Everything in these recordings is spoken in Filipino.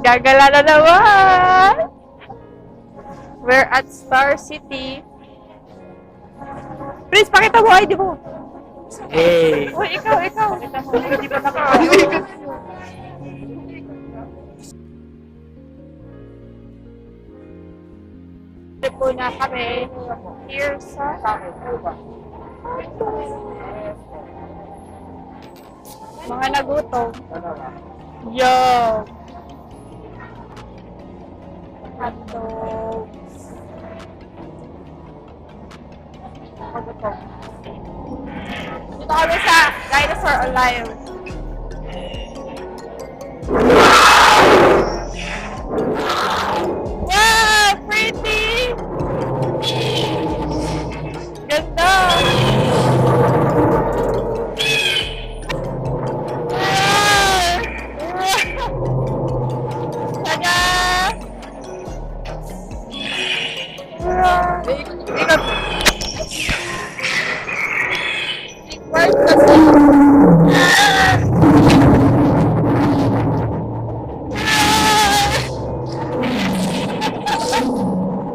Gagala na naman! We're at Star City. Prince, pakita mo ID mo. Hey! Uy, ikaw. Pakita mo, hindi ba naka-ikot? Po na kami here sa mga nagutom. Yo! Hotdogs. Nagutom. Dito kami sa Dinosaur Alive. Wow! Pretty! Ganda! Tada! Ikot! Ikot kasi!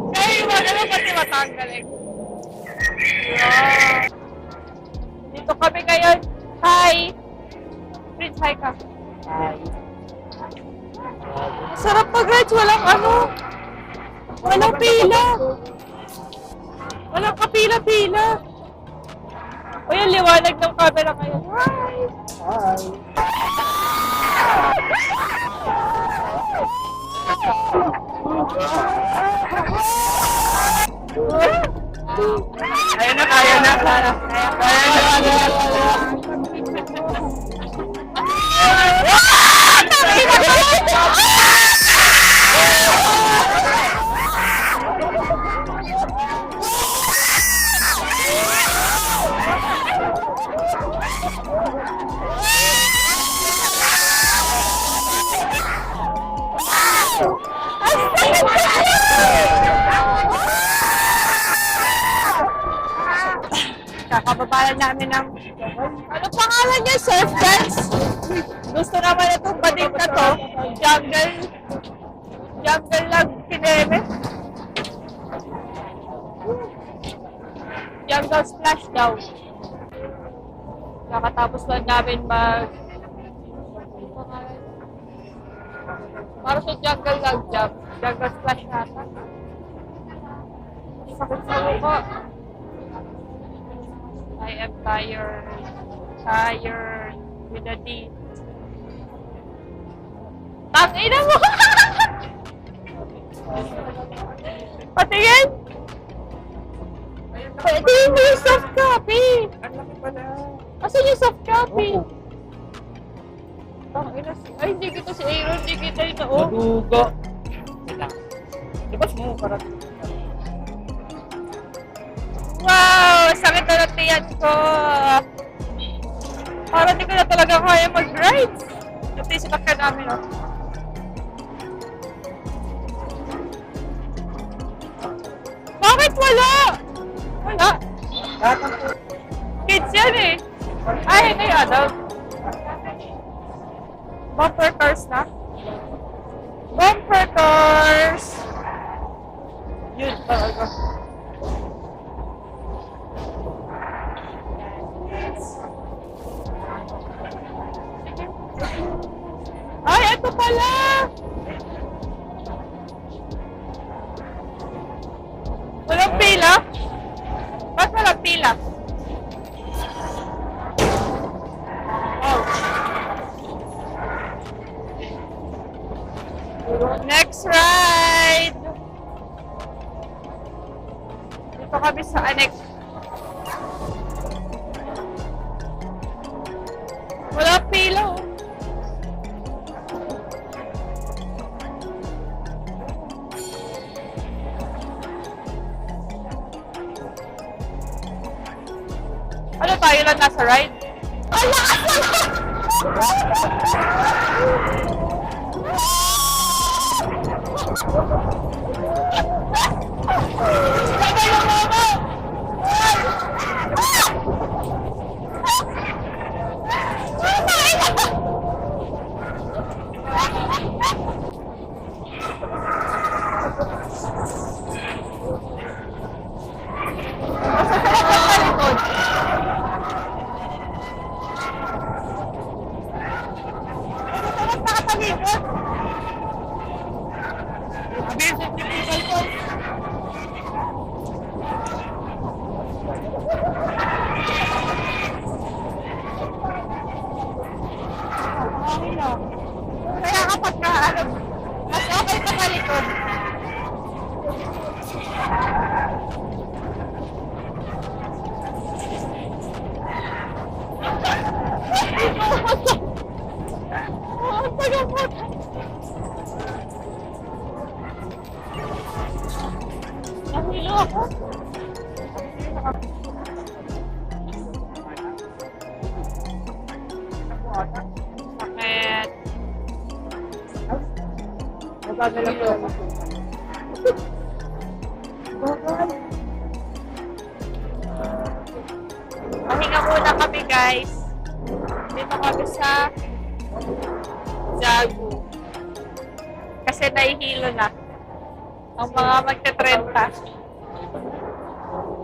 Kaya yung mga pati matanggalin. Wow. Dito kami ngayon. Hi! Prince, hi ka. Hi. Sarap mag-rides. Walang ano. Walang pila. Walang kapila-pila. O yan, liwanag ng camera ngayon. Hi! Hi. Kaya na. Kakababalan namin ng... Ano pangalan niya? Surf dance? Gusto naman itong bading na to. Jungle lang kineme. Jungle splash daw. Nakatapos lang namin mag... Para sa jungle lang jump. Jungle splash nata. Sakit sa mukha. I am tired. Tired with a D. Tangina mo! Patingin! Pwede yung soft copy! Ang laki pala. Asan yung soft copy? Opo. Tangina ay, hindi kita si Aaron, hindi kita yung noo. Madugo. Wait lang. Labas mo para... Wow! Sakit na ng tiyan ko! Parang hindi ko na talaga kaya mag-rides. Ito yung sinakyan namin, oh. Bakit wala? Wala. Lahat ng po. Kids yan eh. Ay, hindi adult. Bumper cars na? Bumper cars! Yun talaga. Ay, ito pala! Walang pila? Ba't walang pila? Oh. Next ride! Dito kami sa annex. Wala pila, oh. Ano tayo lang nasa ride? Ang lakas naman! Sabay yung mama! nakalikot. Visit the people po. Okay na. Kaya kapag ka, ano, mas okay pa malikod. Oh, pagkakot. Nahilo ako. Sakit. Mabagal lang po. Pahinga muna kami, guys. Dito kami sa Zagu. Kasi nahihilo na ang mga magte-30.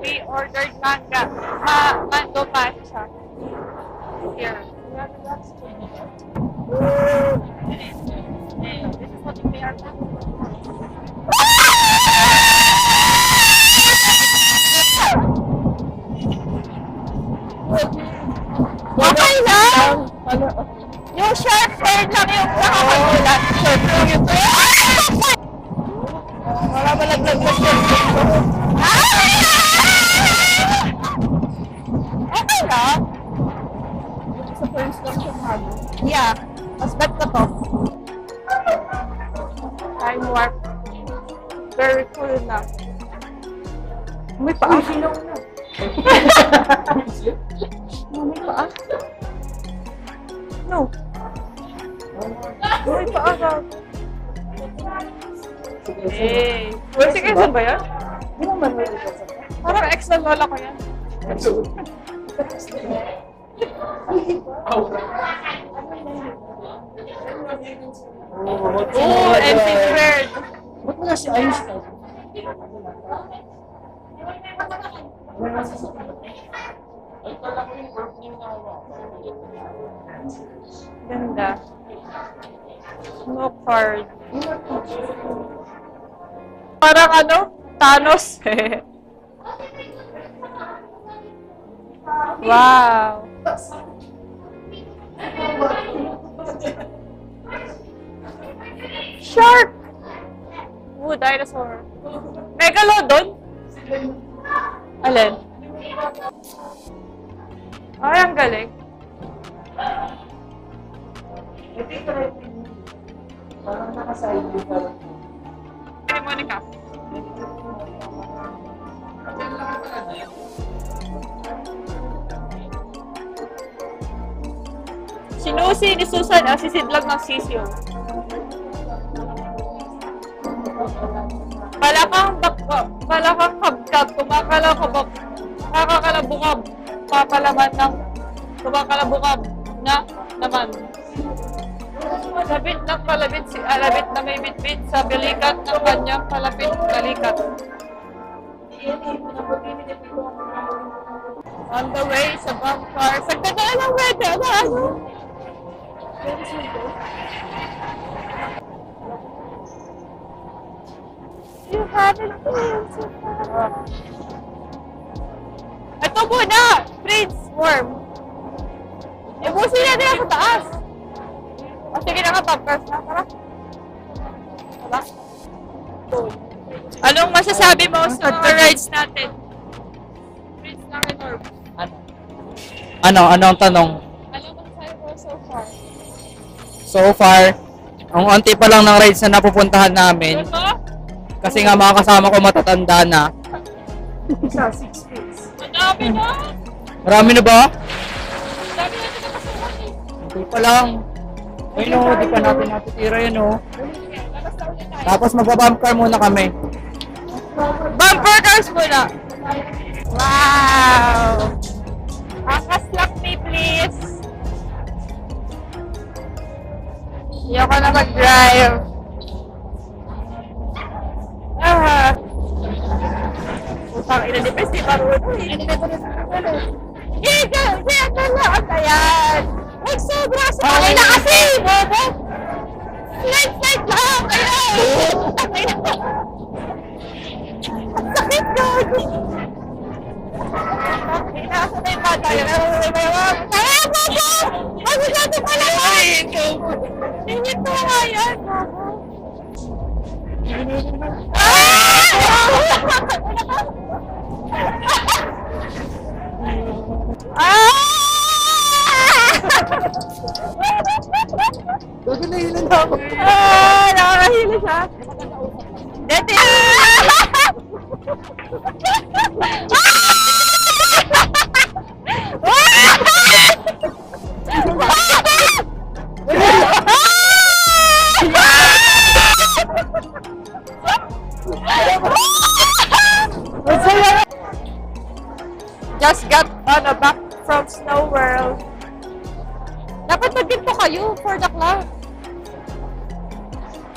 We ordered mango matcha. Here. This is what we are now. Okay lang! Yung sharp turn lang yung nakakagulat. Sharp lang yung turn. Wala malaglag na siya. Okay lang. Sa first lang siya mago. Yeah. Mas bet ko to. Time warp. Very cool na. May paa. Sinaw na. May paa? No. May paa ka. Hey. Sige, saan ba yan? Hindi naman may ito. Parang ex na lola ko yan. Oh, MC squared. Ba't mo na si Einstein? Ganda. No card. Parang ano? Thanos. Wow. Shark! Ooh, dinosaur. Megalodon? Alin? Ay, ang galing. Parang nakaside view pa lang. Hey, Monica. Sinusi ni Susan ang sisidlag ng sisiyo. Palakang kabkab, kumakalabukab, nakakalabukab, papalaman ng kumakalabukab na naman. Labit ng palabit si alabit na may bitbit sa balikat ng kanyang palapit balikat. On the way sa bumpcar, sa ganda ng weather na ano? You haven't been so far. Ito muna! Prince Worm. Ibusin natin sa taas. O sige na nga, bumpers na. Tara. Tara. Anong masasabi mo sa mga rides natin? Prince na Renorm. Ano ang tanong? Anong masasabi mo so far? So far, ang onti pa lang ng rides na napupuntahan namin. Ito? Kasi nga mga kasama ko matatanda na. Isa, 6 feet. Madami na! Marami na ba? Madami na ito nakasuhan eh. Hindi pa lang. Ayun o, di pa natin natitira yun o. Labas na ulit tayo. Tapos magbabump car muna kami. Bumper cars muna! Wow! Angkas lang me, please! Ayoko na mag-drive. Ah! Putang ina ni Pes, di marunong eh. Kaya na lang, ayan! Huwag sobra sa akin na kasi! Bobo! Masigado pala yan! Hinito nga yan! Gago na hilan na ako. Nakakahilo siya. Dati. Just got on a back from Snow World. Dapat mag-ginto kayo for the cloud.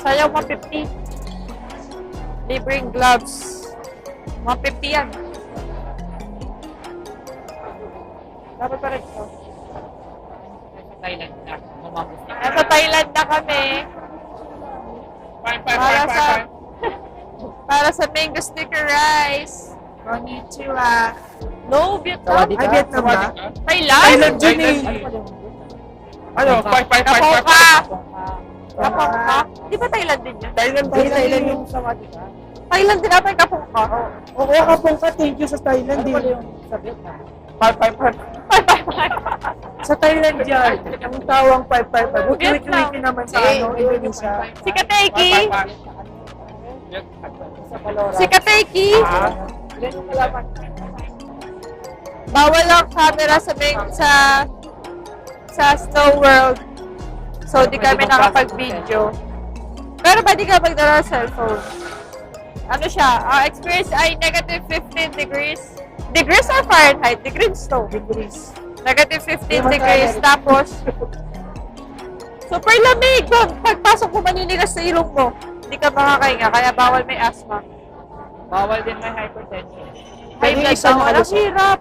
Sayang 150. Libreng gloves. 150 yan. Dapat pa rin ito. Thailand na. Mamamos na. Nasa Thailand na kami. Para sa mango sticker rice. Konnichiwa. No, Vietnam. Sawadee Ay, Vietnam ba? Thailand? Thailand dyan eh. Ano? Kapongka. Kapongka. Di ba Thailand din yun? Thailand yung sawadee ka. Thailand din natin kapongka. Oo, kapong ka. Thank you sa Thailand din. Sa Vietnam? Sa Thailand yan. Ang tawang 555. Wiki-wiki naman sa Indonesia. Si Kateki. Si Kateki. Bawal ang camera sa Snow World. So, di kami nakapag-video. Pero pwede ka magdala ng cellphone. Ano siya? Ang experience ay negative 15 degrees. Degrees or Fahrenheit? Degrees to. Degrees. Negative 15 degrees. Tapos, super lamig doon. Pagpasok mo, maninigas sa ilong mo. Hindi ka makakahinga, kaya bawal may asthma. Bawal din may hypertension. High Pero yung blood isa bawal. Ang nakalusot. hirap.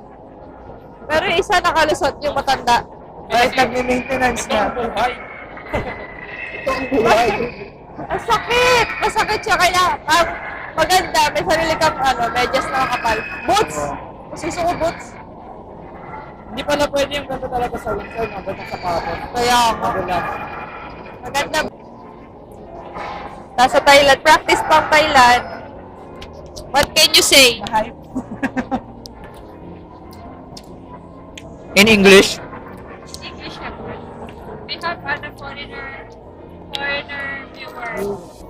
Pero yung isa nakalusot, yung matanda. Kahit nag-maintenance Ito ang na. buhay. Ito ang buhay. Ang sakit! Masakit siya, kaya ang maganda, may sarili kang medyas na makapal. Boots! Masuso ko boots. Hindi pala pwede yung ganito talaga sa winter. Maganda sa kapon. Kaya ako. Magulang. Maganda. Nasa Thailand. Practice pang Thailand. What can you say? Hype. In English? English naman. We have foreigner viewers.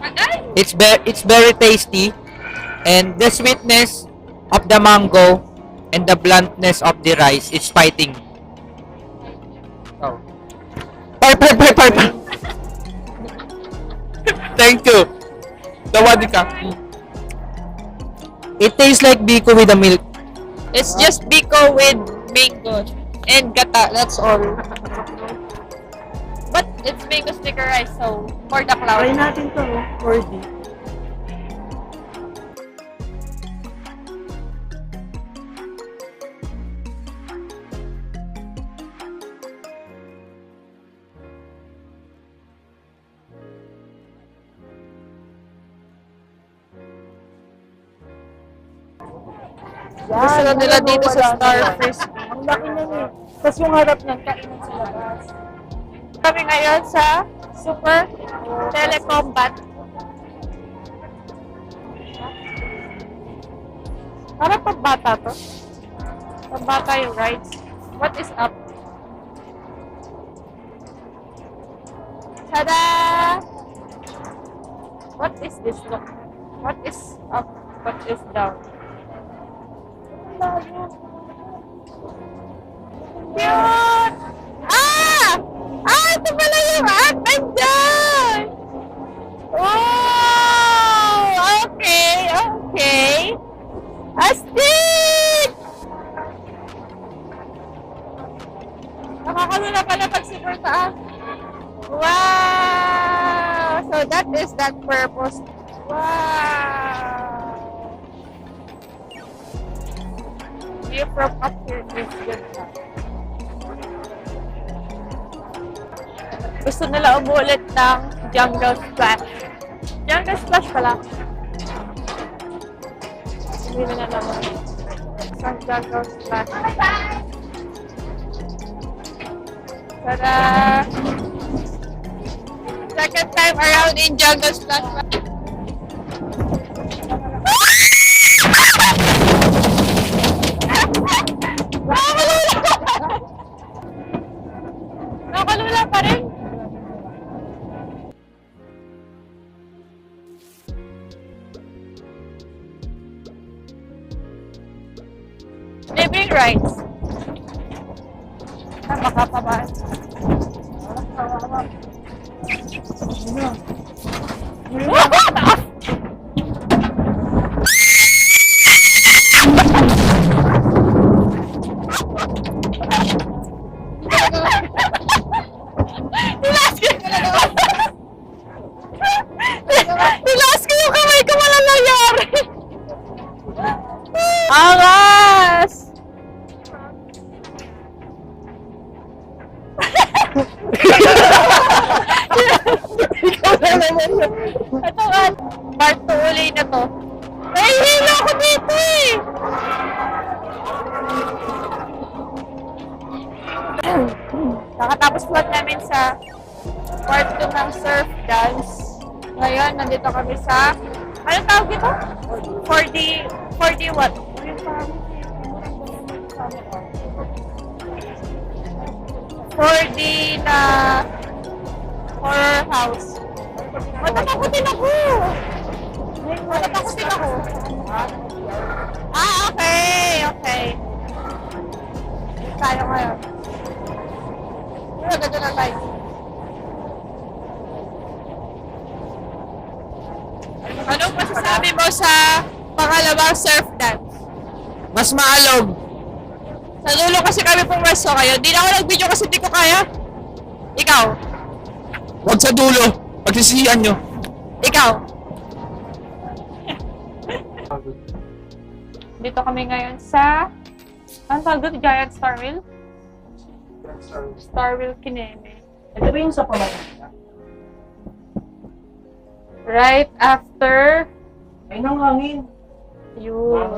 Agay! It's very tasty, and the sweetness of the mango and the bluntness of the rice is fighting. Oh. Par. Thank you. Sawadee ka. It tastes like biko with the milk. It's just biko with mango and gata. That's all. But it's mango sticker rice, so for the Try cloud. natin to. 4D. Gusto na nila dito sa Star Frisbee. Ang laki niyan eh. Tapos yung harap niyan, kainan sa labas. Kami ngayon sa Super Telecombat. Parang pambata to. Pambata yung rides. What is up? Tada! What is this? Look. What is up? What is down? Cute! Ah! Ah! Ito pala yung at andyan! Wow! Okay. Astig! Nakakalula pala pag super taas. Wow! So that is that purpose. Wow! View from up here is good. Gusto nila umulit ng Jungle Splash. Jungle Splash pala. Hindi na naman. So ng jungle splash. Tada! Second time around in jungle splash. Nakakalula pa rin. Libreng rides. Napakapabaan. Nilas ko yung kamay ko, walang nangyari. Angas! Ito nga, part 2 uli na to. Nahihilo ako dito eh! Nakatapos vlog namin sa part 2 ng surf dance. Ngayon, nandito kami sa, ano tawag ito? 4D what? 4D na horror house. Matatakutin ako! Matatakutin ako. Ah, okay. Okay. Tayo ngayon. Pero ganda na tayo. Anong masasabi mo sa pangalawang surf dance? Mas maalog. Sa dulo kasi kami pumasok kayo. Di na ako nag-video kasi di ko kaya. Ikaw? Huwag sa dulo. Pagsisihan nyo. Ikaw? Dito kami ngayon sa... Ano tawag doon? Giant Star Wheel? Star Wheel Kineme. Ito ba yung sa pamatayan? Right after... Ay, nang hangin. Yun.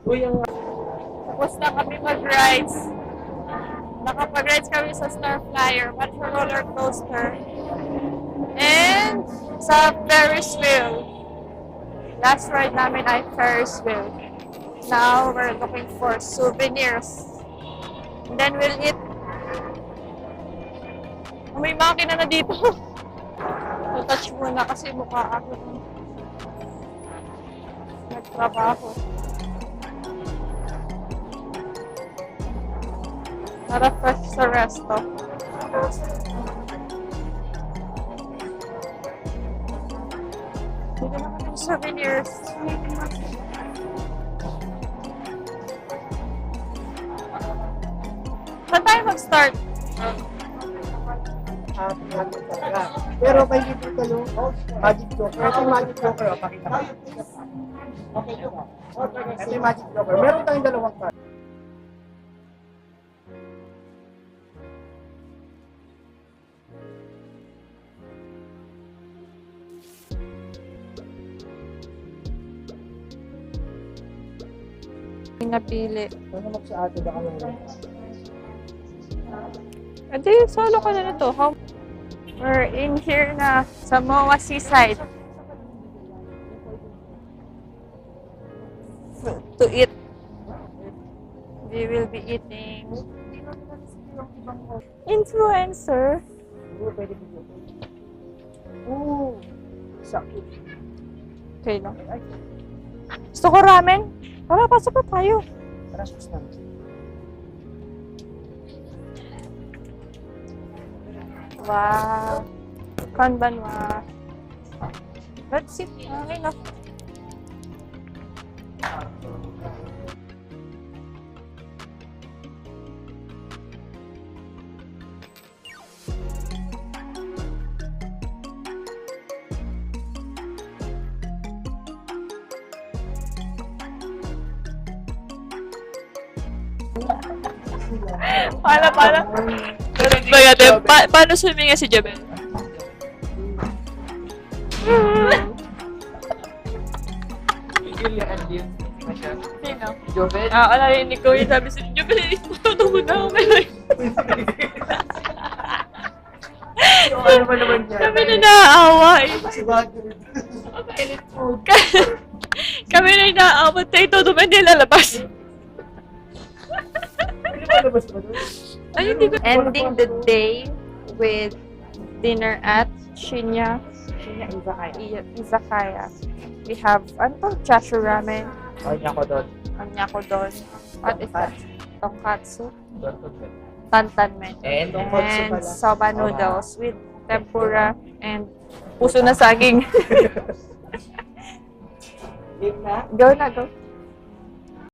Uy, ang Tapos na kami mag-rides. Nakapag-rides kami sa Star Flyer, Metro Roller Coaster, and sa Ferris wheel. Last ride namin ay Ferris wheel. Now, we're looking for souvenirs. And then we'll eat. May makina na dito. Touch muna kasi mukha ako. Nagtrabaho. Na-refresh sa resto. Dito na kami yung souvenirs. Saan tayo mag-start? Pero may libre kayo, Magic Joker. Ito yung Magic Joker, pakita ko. Ito yung Magic Joker. Meron tayong dalawang card. Napili. Ano mag sa atin baka meron? Ito solo ko na nito. We're in here na sa Moa Seaside. To eat. We will be eating. Influencer. Oo, pwede dito. Oo. Sakit. Okay lang. Gusto ko ramen. Tara, pasok pa tayo. Tara, sustan. Wow. Kanbanwa. Let's sit. Okay na. Paano? Paano swimming si Jabel? Sino? Jovel. Narinig ko yung sabi sa inyo, pinito mo na ako. Ano naman yan? Kami na naaawa eh. Si Bagay. Kami na naaawa. Tayo todo man nilalabas. Hindi ba labas ba doon? Ay, hindi ko. Ending the day with dinner at Shinya Izakaya. We have, ano to? Chashu ramen. Kanya ko doon. Onyakodon. What is that? Tonkatsu. Tantanmen. And And soba noodles with tempura and puso na saging. Game na? Go na, go.